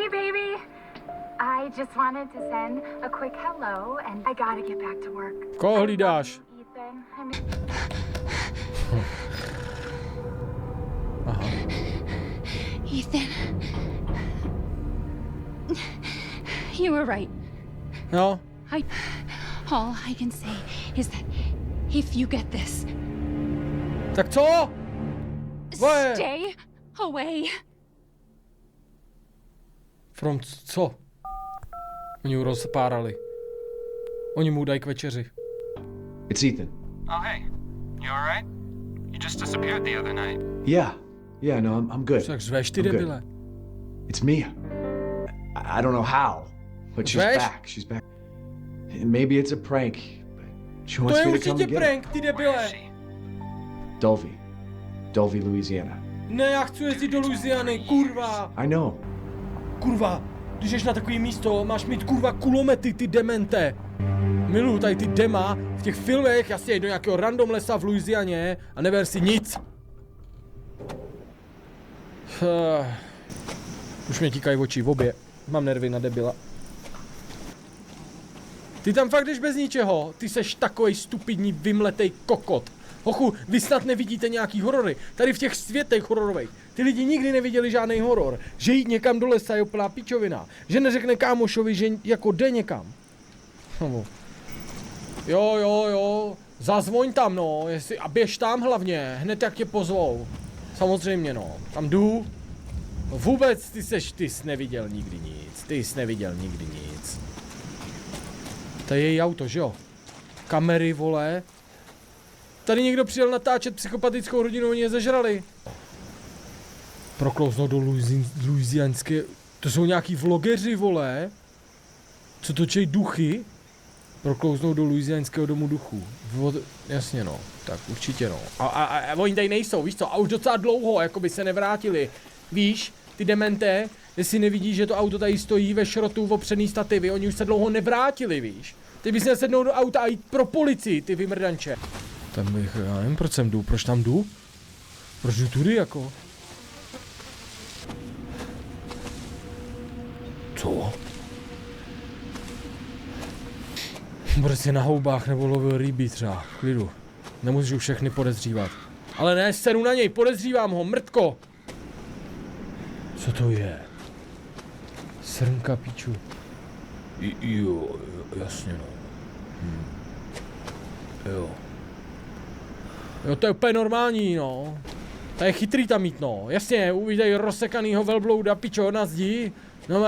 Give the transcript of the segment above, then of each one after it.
baby. I just wanted to send a quick hello and I gotta get back to work. Koho hlídáš? Ethan, I mean... Aha. Ethan. You were right. Jo. All I can say is that if you get this, Tak co? Vole. stay away. From co? Oni ho rozpárali. Oni mu dají k večeři. It's Ethan. Oh, hey. You alright? You just disappeared the other night. Yeah. Yeah, no, I'm good. Tak řveš ty I'm good. debile. It's Mia. I don't know how, but she's Řveš? back. She's back. Maybe it's a prank, but she To wants je me to come určitě to get prank, ty Where debile. is she? Dulvey. Dulvey, Louisiana. Ne, já chci jezdit do Louisiany, kurva. I know. Kurva, když ješ na takový místo, máš mít kurva kulomety, ty demente. Miluju tady ty dema v těch filmech, jasně jdu do nějakého random lesa v Louisianě a neber si nic. Už mě tíkají oči v obě. Mám nervy na debila. Ty tam fakt jdeš bez ničeho. Ty seš takovej stupidní vymletej kokot. Hochu, vy snad nevidíte nějaký horory. Tady v těch světech hororových. Ty lidi nikdy neviděli žádný horor. Že jít někam do lesa je úplná pičovina. Že neřekne kámošovi, že jako jde někam. Jo. Zazvoň tam, no. A běž tam hlavně. Hned jak tě pozvou. Samozřejmě, no. Tam jdu. No vůbec ty jsi neviděl nikdy nic. Ty jsi neviděl nikdy nic. To je její auto, že jo? Kamery, vole. Tady někdo přijel natáčet psychopatickou rodinu, oni je zežrali. Proklouznout do louisianské... To jsou nějaký vlogeři, vole. Co točej duchy? Proklouznout do louisianského domu duchů. Jasně, no. Tak určitě, no. A oni tady nejsou, víš co? A už docela dlouho, jako by se nevrátili. Víš, ty demente, jestli nevidíš, že to auto tady stojí ve šrotu v opřený stativy, oni už se dlouho nevrátili, víš. Ty bys měl sednout do auta a jít pro policii, ty vymrdanče. Tam bych, já nevím, proč sem jdu, proč tam jdu? Proč jdu tudy, jako? Co? Bude si na houbách nebo lovil rýby třeba, v klidu. Nemusíš už všechny podezřívat. Ale ne, seru na něj, podezřívám ho, mrtko! Co to je? Srnka, píču. Jo, jasně, no. Jo, to je úplně normální, no. To je chytrý tam mít, no. Jasně, uvidej rozsekanýho velblouda, pičo, na zdi. No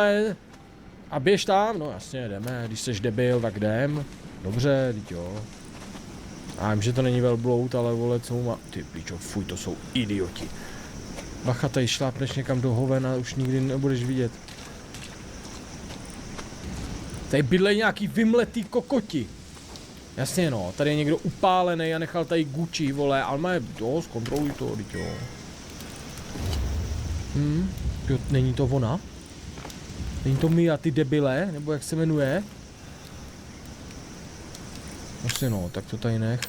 a běž tam, no jasně, jdeme. Když seš debil, tak jdem. Dobře, teď jo. A vím, že to není velbloud, ale vole, co má... Ty pičo, fuj, to jsou idioti. Bacha, tady šlápneš někam do hoven a už nikdy nebudeš vidět. Tady bydlej nějaký vymletý kokoti. Jasně, no, tady je někdo upálený a nechal tady Gucci, vole, ale má jo, zkontroluj to, teď jo. Jo, není to ona? Není to Mia, ty debile, nebo jak se jmenuje? Vlastně no, tak to tady nech.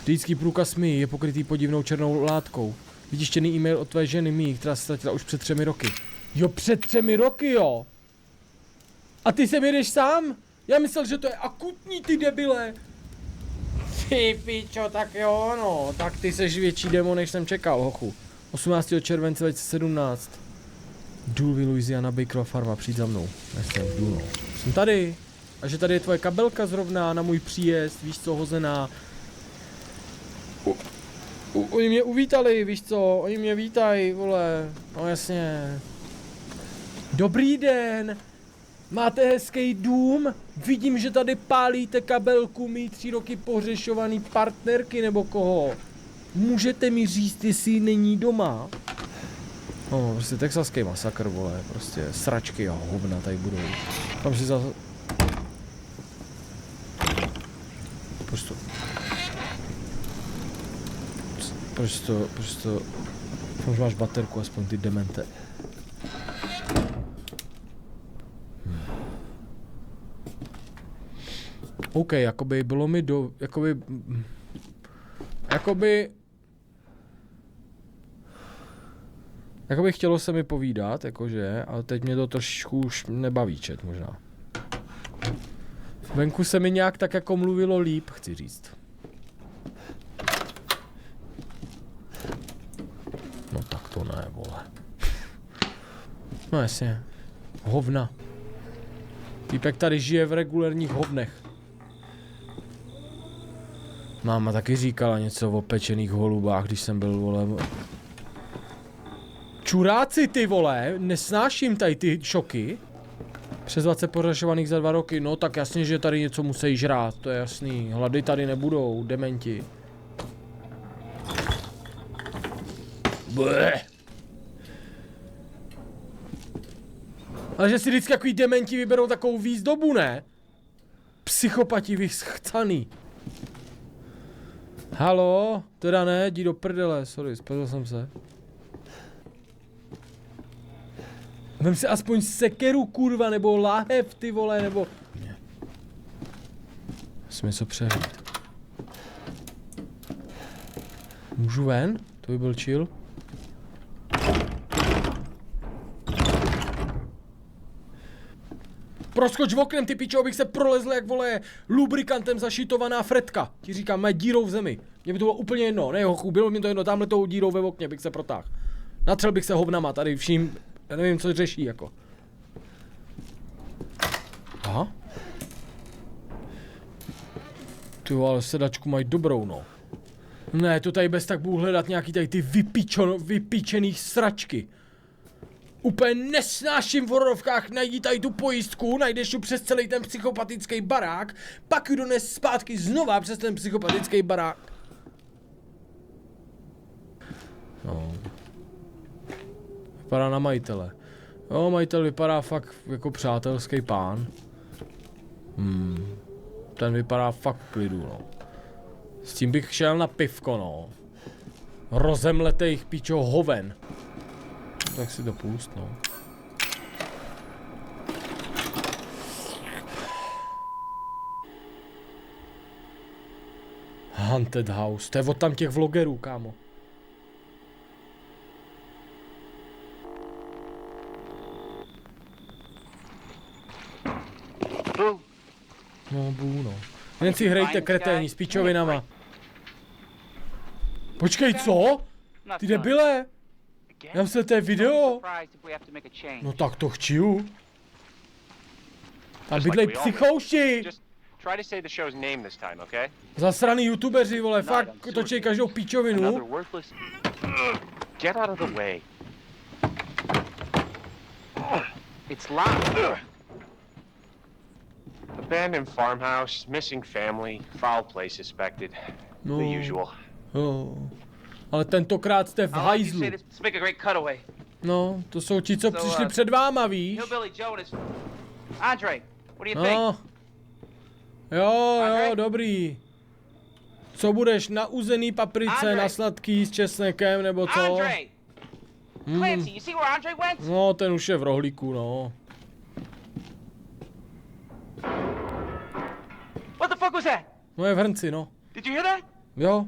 Řidičský průkaz Mii je pokrytý podivnou černou látkou. Vytištěný e-mail od tvé ženy Mii, která se ztratila už před 3 roky. Jo, před 3 roky, jo! A ty sem jedeš sám? Já myslel, že to je akutní, ty debile. Ty pičo, tak jo, no. Tak ty seš větší demo, než jsem čekal, hochu. 18. července 2017. Dulvey, Louisiana, Bakerova farma, přijď za mnou. Jasně, jdu, no. Jsem tady. A že tady je tvoje kabelka zrovna na můj příjezd, víš co, hozená. Oni mě uvítali, víš co, oni mě vítají, vole. No jasně. Dobrý den. Máte hezký dům? Vidím, že tady pálíte kabelku mý 3 roky pohřešovaný partnerky nebo koho. Můžete mi říct, jestli není doma? No, prostě texaský masakr, vole, prostě sračky a hovna tady budou. Tam si zase... Proč to... Už máš baterku, aspoň ty demente. OK, jakoby bylo mi Jakoby chtělo se mi povídat, jakože, ale teď mě to trošku už nebaví čet možná. Venku se mi nějak tak jako mluvilo líp, chci říct. No tak to ne, vole. No jasně. Hovna. Týpek tady žije v regulérních hovnech. Máma taky říkala něco o pečených holubách, když jsem byl, vole. Čuráci, ty vole, nesnáším tady ty šoky. Přes 20 poražovaných za 2 roky, no tak jasně, že tady něco musí žrát, to je jasný. Hlady tady nebudou, dementi. Bleh. Ale že si vždycky takový dementi vyberou takovou výzdobu, ne? Psychopati vyschcaný. Halo? Teda ne, jdi do prdele, sorry, spletl jsem se. Vem si aspoň sekeru, kurva, nebo láhev, ty vole, nebo... Ne. Musím něco přeřít. Můžu ven? To by byl chill. Proskoč v oknem, ty pičo, abych se prolezl jak, vole, lubrikantem zašitovaná fretka. Ti říkám, mé dírou v zemi. Mně by to bylo úplně jedno, ne hochu, bylo mi to jedno, tamhle tou dírou ve okně bych se protáhl. Natřel bych se hovnama, tady vším, já nevím, co řeší, jako. Aha. Ty ale sedačku mají dobrou, no. Ne, to tady bez tak budu hledat nějaký tady ty vypíčený sračky. Úplně nesnáším v hororovkách, najdi tady tu pojistku, najdeš ju přes celý ten psychopatický barák, pak ju dones zpátky znova přes ten psychopatický barák. No. Vypadá na majitele. Jo, majitel vypadá fakt jako přátelský pán. Ten vypadá fakt v klidu, no. S tím bych šel na pivko, no. Rozemletejch pičo hoven. Tak si to pust, no. Haunted House, to je od tam těch vlogerů, kámo. No, no. Jen si hrajte kreténi s pičovinama. Počkej, co? Ty debile? Já myslím, to je video. No tak to chčiju. Tam bydlej psychouši. Zasraný youtubeři, vole, fakt točí každou pičovinu. Get out of the way. It's locked. Abandoned farmhouse, missing family, foul play suspected. No. The usual. Jo. Ale tentokrát jste v hajzlu. No, to jsou ti, co přišli před váma, víš? No. Jo, dobrý. Co budeš, na uzený paprice, na sladký s česnekem, nebo co? No, ten už je v rohlíku, no. No je v hrnci, no. Jo.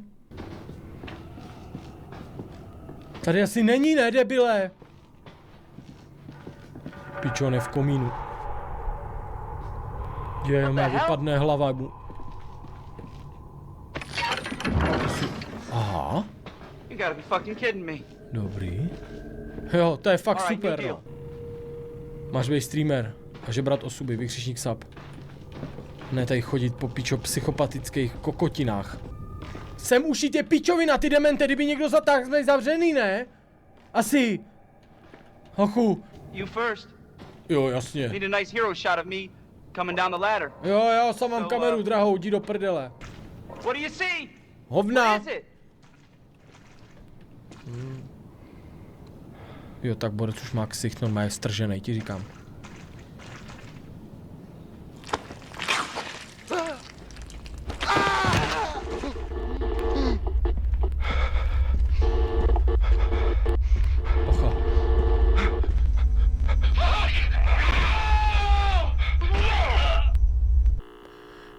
Tady asi není, ne, debile? Pičo, ne v komínu. Má vypadne hlava. Aha. Dobrý. Jo, to je fakt super, no. Máš být streamer a žebrat osoby, vykřičník sap. Ne tady chodit po pičo psychopatických kokotinách. Sem ušitě pičovina, ty demente, kdyby někdo zatáhl, jsme zavřený, ne? Asi. Hochu. Jo, jasně. Jo, sam mám kameru, drahou, jdi do prdele. Hovna. Jo, tak borec už má ksicht, normálně strženej, ti říkám.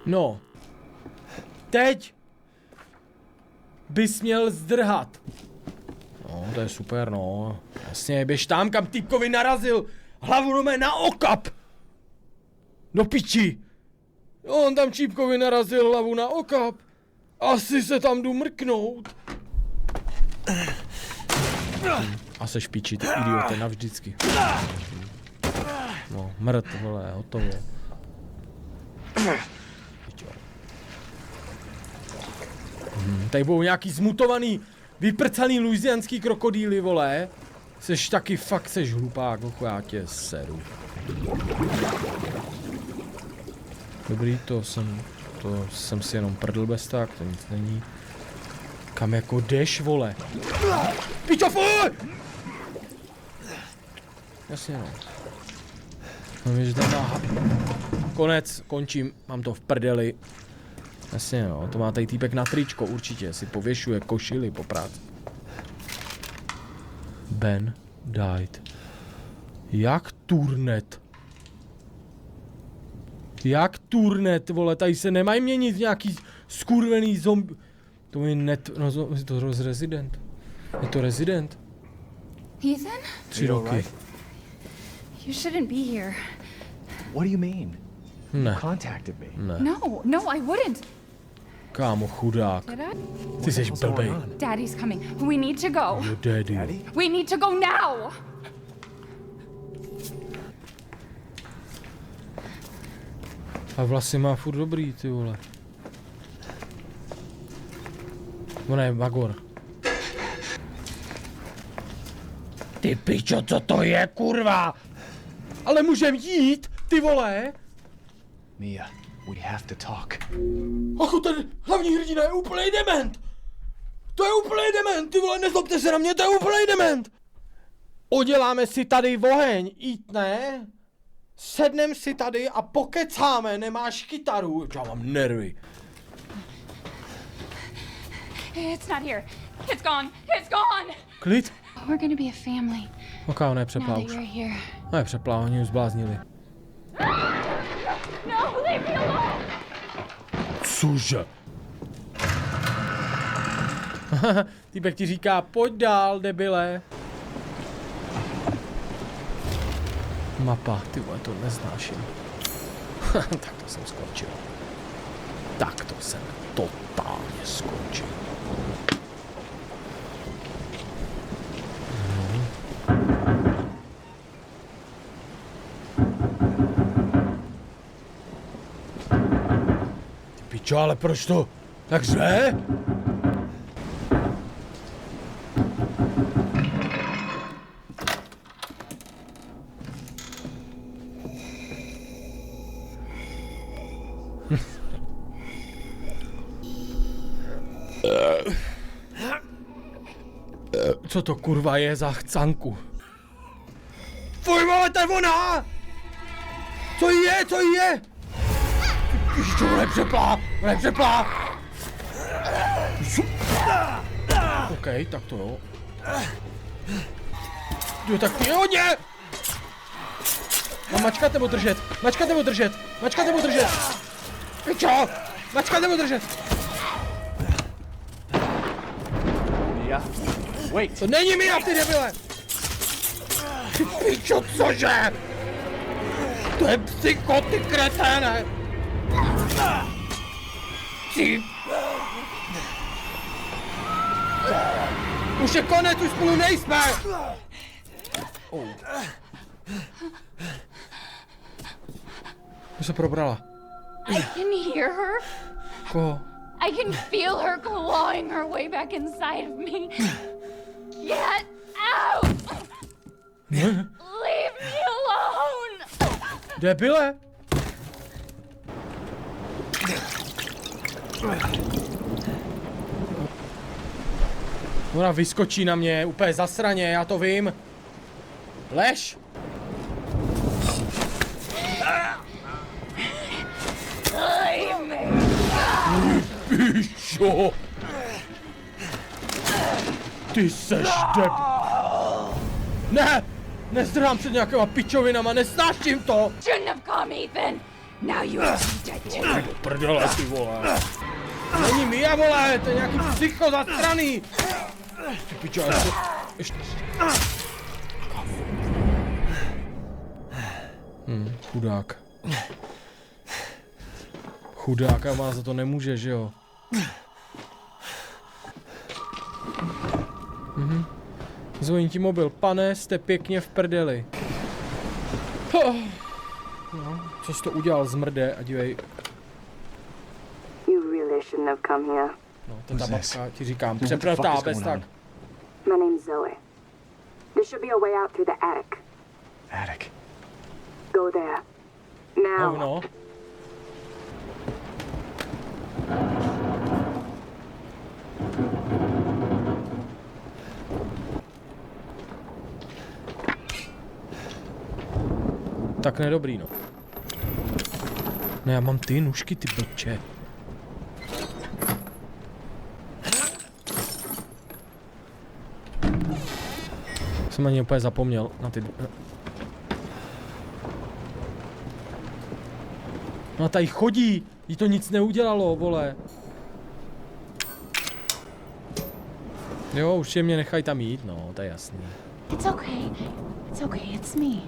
No, teď bys měl zdrhat. No, to je super, no. Jasně, běž tam, kam týpkovi narazil. Hlavu do mé na okap. Do piči. On tam Čípkovi narazil hlavu na okap. Asi se tam jdu mrknout. A seš piči, ty idiote, navždycky. No, mrt, vole, hotovo. Tady budou nějaký zmutovaný, vyprcaný louisianský krokodýly, vole. Seš taky fakt, seš hlupák, hochu, já tě seru. Dobrý, to jsem si jenom prdl bez tak, to nic není. Kam jako jdeš, vole? Pičo, fuj! Jasně no. No víš, konec, končím, mám to v prdeli. Jasně no, to má tady týpek na tričko, určitě, si pověšuje košily po práci. Ben died. Jak turnet? Jak turnet, vole, tady se nemají měnit nějaký skurvený zombie. To je net, no je to Resident. Je to Resident. Ethan? 3 roky. You shouldn't be here. What do you mean? Ne, Contacted me. ne. No, I wouldn't. Kámo, chudák. Did I? Ty jsi blbej. Daddy's coming. We need to go. Jo, daddy. Daddy? We need to go now. A vlasy má furt dobrý, ty vole. Ono je Magor. Ty pičo, co to je, kurva? Ale můžem jít, ty vole? Mia, we have to talk. Achu, ten hlavní hrdina je úplnej dement! To je úplnej dement, ty vole, nezlobte se na mě, to je úplnej dement! Uděláme si tady oheň, jít ne? Sednem si tady a pokecáme, nemáš kytaru, já mám nervy. It's not here. It's gone. It's gone. Klid? We're gonna be a family Ok, ne, now přeplá that už. you're here. Ne, přeplá, oni už zbláznili. No, leave me alone. Cože? Týpek ti říká, pojď dál, debile. Mapa, ty vole, to neznáším. Tak to jsem skončil. Tak to jsem totálně skončil. Ty pičo, ale proč to tak řve? Co to kurva je za chcanku? Fuj, vole, to je ona! Co jí je, co jí je? Pičo, ona je přeplá! OK, tak to jo. Jo, tak ty hodně! Mám mačkat nebo držet? Mačkat nebo držet? Mačkat nebo držet? Pičo! Mačkat nebo držet? Mia, wait. To není Mia, ty debile! Ty pičo, cože? To je psycho, ty kreténe! Ty... Už je konec, už spolu nejsme! Oh. Už se probrala. I can hear her. Koho? I can feel her clawing her way back inside of me. Get out! Leave me alone! Debile! Ona vyskočí na mě, úplně zasraně, já to vím. Lež! Píšo! Ty seš Ne! Nezdrhám před nějakýma pičovinama, nesnáším to! Shouldn't have come, Ethan! Now you are dead too. Do prdele, ty vole! Není Mia, vole, to je nějaký psycho zastraný! Ty pičo, ještě... Chudák. Chudák, a má za to nemůže, že jo? Zvoní ti mobil. Pane, jste pěkně v prdeli. No, co jsi to udělal, zmrde, a dívej. You really shouldn't have come here. No, to ta babka, ti říkám, přepnatá, bez tak. My name's Zoe. There should be a way out through the attic. Attic. Go there. Now. No. Tak nedobrý, no. Ne, já mám ty nůžky, ty blče. Jsem ani úplně zapomněl na ty... No a tady chodí, jí to nic neudělalo, vole. Jo, už je mě nechají tam jít, no, to je jasný. It's okay. It's okay. It's me.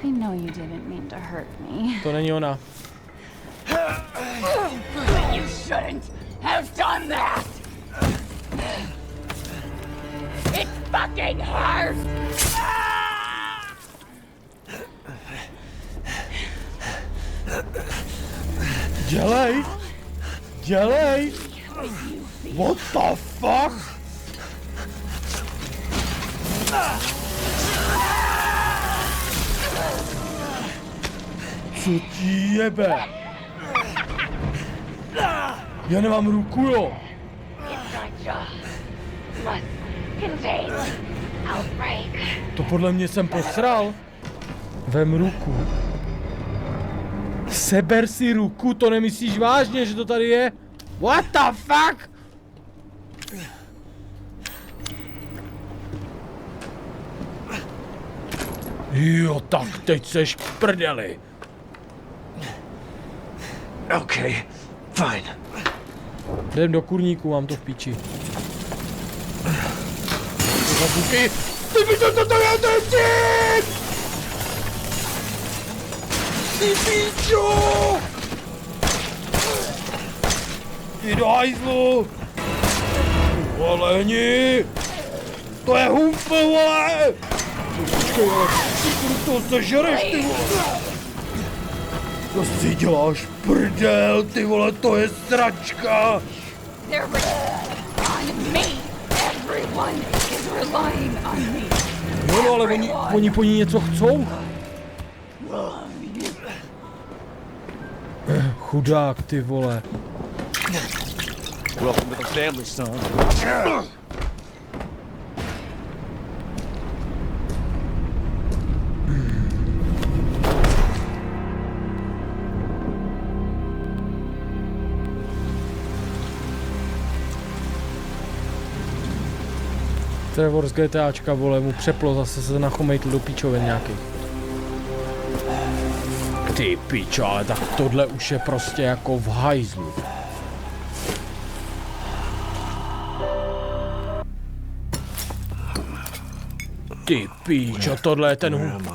I know you didn't mean to hurt me. To není ona. You shouldn't have done that! It fucking hurts! Dělej! Dělej! What the fuck? Co ti jebe? Já nemám ruku, jo? To podle mě jsem posral. Vem ruku. Seber si ruku, to nemyslíš vážně, že to tady je? What the fuck? Jo, tak teď seš v prdeli. Okay, fine. Jdem do kurníku, mám to v píči. Ty to je ten typ! Ty píčo! Ty do hajzlu! Voleni! To je humpl, vole! Počkej, ale ty to sežereš, ty vole! To si děláš prdel, ty vole, to je sračka! They're on me. Everyone is relying on me. No, ale oni po ní něco chcou. Chudák, ty vole. Welcome to the family, son. Trevor z GTAčka, vole, mu přeplo, zase se nachomejtl do píčoven nějakých. Ty píčo, ale tak tohle už je prostě jako v hajzlu. Ty píčo, tohle je ten hump.